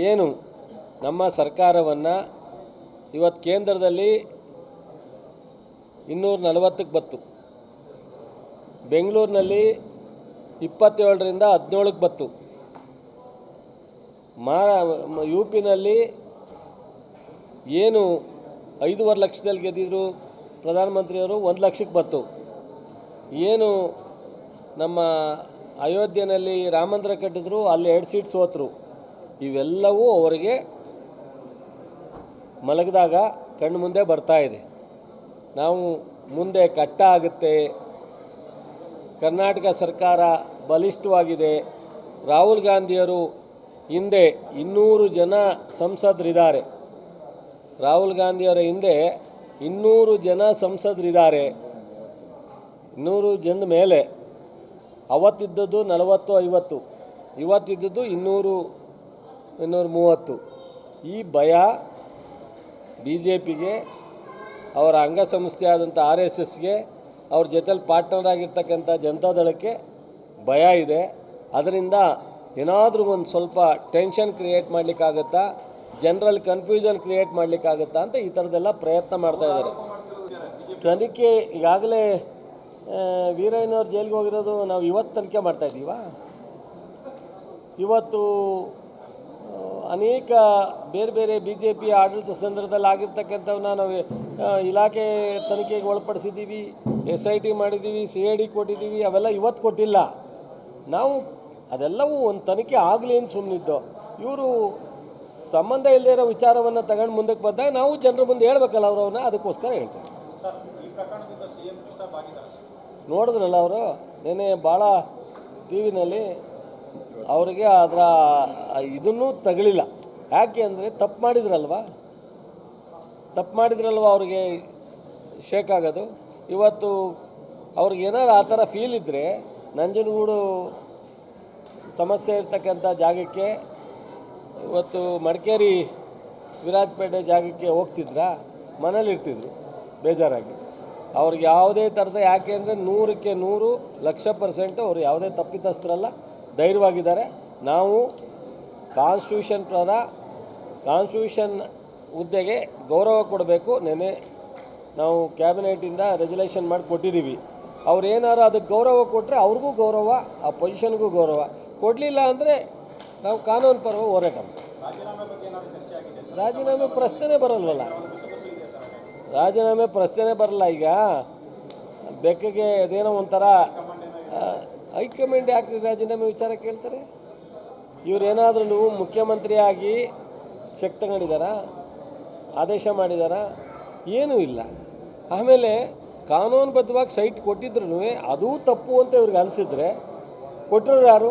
ಏನು ನಮ್ಮ ಸರ್ಕಾರವನ್ನು ಇವತ್ತು ಕೇಂದ್ರದಲ್ಲಿ 240ಕ್ಕೆ ಬತ್ತು, ಬೆಂಗಳೂರಿನಲ್ಲಿ 27ರಿಂದ 17ಕ್ಕೆ ಬತ್ತು, ಯು ಪಿನಲ್ಲಿ ಏನು 5.5 ಲಕ್ಷದಲ್ಲಿ ಗೆದ್ದಿದ್ರು ಪ್ರಧಾನಮಂತ್ರಿಯವರು 1 ಲಕ್ಷಕ್ಕೆ ಬತ್ತು, ಏನು ನಮ್ಮ ಅಯೋಧ್ಯೆಯಲ್ಲಿ ರಾಮ ಮಂದಿರ ಕಟ್ಟಿದ್ರು ಅಲ್ಲಿ 2 ಸೀಟ್ ಸೋತರು. ಇವೆಲ್ಲವೂ ಅವರಿಗೆ ಮಲಗಿದಾಗ ಕಣ್ಣು ಮುಂದೆ ಬರ್ತಾ ಇದೆ. ನಾವು ಮುಂದೆ ಕಟ್ಟ ಆಗುತ್ತೆ, ಕರ್ನಾಟಕ ಸರ್ಕಾರ ಬಲಿಷ್ಠವಾಗಿದೆ, ರಾಹುಲ್ ಗಾಂಧಿಯವರು ಹಿಂದೆ 200 ಜನ ಸಂಸದರಿದ್ದಾರೆ, ರಾಹುಲ್ ಗಾಂಧಿಯವರ ಹಿಂದೆ 200 ಜನ ಸಂಸದರಿದ್ದಾರೆ. 200 ಜನದ ಮೇಲೆ ಅವತ್ತಿದ್ದದ್ದು 40-50, ಇವತ್ತಿದ್ದದ್ದು 200-230. ಈ ಭಯ ಬಿ ಜೆ ಪಿಗೆ, ಅವರ ಅಂಗಸಂಸ್ಥೆ ಆದಂಥ RSSಗೆ, ಅವ್ರ ಜೊತೆಲಿ ಪಾರ್ಟ್ನರ್ ಆಗಿರ್ತಕ್ಕಂಥ ಜನತಾದಳಕ್ಕೆ ಭಯ ಇದೆ. ಅದರಿಂದ ಏನಾದರೂ ಒಂದು ಸ್ವಲ್ಪ ಟೆನ್ಷನ್ ಕ್ರಿಯೇಟ್ ಮಾಡಲಿಕ್ಕಾಗತ್ತಾ, ಜನರಲ್ ಕನ್ಫ್ಯೂಷನ್ ಕ್ರಿಯೇಟ್ ಮಾಡಲಿಕ್ಕಾಗತ್ತಾ ಅಂತ ಈ ಥರದ್ದೆಲ್ಲ ಪ್ರಯತ್ನ ಮಾಡ್ತಾಯಿದ್ದಾರೆ. ತನಿಖೆ ಈಗಾಗಲೇ ವೀರಯ್ಯನವ್ರು ಜೈಲಿಗೆ ಹೋಗಿರೋದು ನಾವು ಇವತ್ತು ತನಿಖೆ ಮಾಡ್ತಾಯಿದ್ದೀವ. ಇವತ್ತು ಅನೇಕ ಬೇರೆ ಬೇರೆ ಬಿ ಜೆ ಪಿ ಆಡಳಿತ ಸಂದರ್ಭದಲ್ಲಿ ಆಗಿರ್ತಕ್ಕಂಥವನ್ನ ನಾವು ಇಲಾಖೆ ತನಿಖೆಗೆ ಒಳಪಡಿಸಿದ್ದೀವಿ, SIT ಮಾಡಿದ್ದೀವಿ, CID ಕೊಟ್ಟಿದ್ದೀವಿ. ಅವೆಲ್ಲ ಇವತ್ತು ಕೊಟ್ಟಿಲ್ಲ ನಾವು. ಅದೆಲ್ಲವೂ ಒಂದು ತನಿಖೆ ಆಗಲಿ ಅಂತ ಸುಮ್ಮನಿದ್ದು. ಇವರು ಸಂಬಂಧ ಇಲ್ಲದೇ ಇರೋ ವಿಚಾರವನ್ನು ತಗೊಂಡು ಮುಂದಕ್ಕೆ ಬಂದಾಗ ನಾವು ಜನರ ಮುಂದೆ ಹೇಳ್ಬೇಕಲ್ಲ ಅವರವನ್ನ, ಅದಕ್ಕೋಸ್ಕರ ಹೇಳ್ತೇವೆ. ನೋಡಿದ್ರಲ್ಲ ಅವರು ನೆನ್ನೆ ಭಾಳ ಟಿ ವಿನಲ್ಲಿ, ಅವರಿಗೆ ಅದರ ಇದನ್ನೂ ತಗಲಿಲ್ಲ. ಯಾಕೆ ಅಂದರೆ ತಪ್ಪು ಮಾಡಿದ್ರಲ್ವ ಅವ್ರಿಗೆ ಶೇಕ್ ಆಗೋದು. ಇವತ್ತು ಅವ್ರಿಗೆ ಏನಾರು ಆ ಥರ ಫೀಲ್ ಇದ್ದರೆ ನಂಜನಗೂಡು ಸಮಸ್ಯೆ ಇರ್ತಕ್ಕಂಥ ಜಾಗಕ್ಕೆ, ಇವತ್ತು ಮಡಿಕೇರಿ ವಿರಾಜಪೇಟೆ ಜಾಗಕ್ಕೆ ಹೋಗ್ತಿದ್ರಾ, ಮನೇಲಿರ್ತಿದ್ರು ಬೇಜಾರಾಗಿ. ಅವ್ರಿಗೆ ಯಾವುದೇ ಥರದ, ಯಾಕೆ ಅಂದರೆ 100ಕ್ಕೆ 100 1,00,000% ಅವರು ಯಾವುದೇ ತಪ್ಪಿತಸ್ಥರಲ್ಲ, ಧೈರ್ಯವಾಗಿದ್ದಾರೆ. ನಾವು ಕಾನ್ಸ್ಟಿಟ್ಯೂಷನ್ ಕಾನ್ಸ್ಟಿಟ್ಯೂಷನ್ ಹುದ್ದೆಗೆ ಗೌರವ ಕೊಡಬೇಕು. ನೆನೆ ನಾವು ಕ್ಯಾಬಿನೆಟಿಂದ ರೆಜುಲೇಷನ್ ಮಾಡಿ ಕೊಟ್ಟಿದ್ದೀವಿ. ಅವ್ರು ಏನಾರು ಅದಕ್ಕೆ ಗೌರವ ಕೊಟ್ಟರೆ ಅವ್ರಿಗೂ ಗೌರವ, ಆ ಪೊಸಿಷನ್ಗೂ ಗೌರವ. ಕೊಡಲಿಲ್ಲ ಅಂದರೆ ನಾವು ಕಾನೂನು ಪರವ ಹೋರಾಟ ಮಾಡ್ತೀವಿ. ರಾಜೀನಾಮೆ ಪ್ರಶ್ನೆ ಬರಲ್ವಲ್ಲ, ರಾಜೀನಾಮೆ ಪ್ರಶ್ನೆ ಬರಲ್ಲ. ಈಗ ಬೆಕ್ಕಗೆ ಅದೇನೋ ಒಂಥರ ಹೈಕಮಾಂಡ್ ಯಾಕೆ ರಾಜೀನಾಮೆ ವಿಚಾರ ಕೇಳ್ತಾರೆ? ಇವರೇನಾದ್ರೂ ಮುಖ್ಯಮಂತ್ರಿಯಾಗಿ ಚೆಕ್ ತಗೊಂಡಿದ್ದಾರಾ, ಆದೇಶ ಮಾಡಿದಾರಾ? ಏನೂ ಇಲ್ಲ. ಆಮೇಲೆ ಕಾನೂನುಬದ್ಧವಾಗಿ ಸೈಟ್ ಕೊಟ್ಟಿದ್ರು ಅದೂ ತಪ್ಪು ಅಂತ ಇವ್ರಿಗೆ ಅನಿಸಿದ್ರೆ ಕೊಟ್ಟರು ಯಾರು?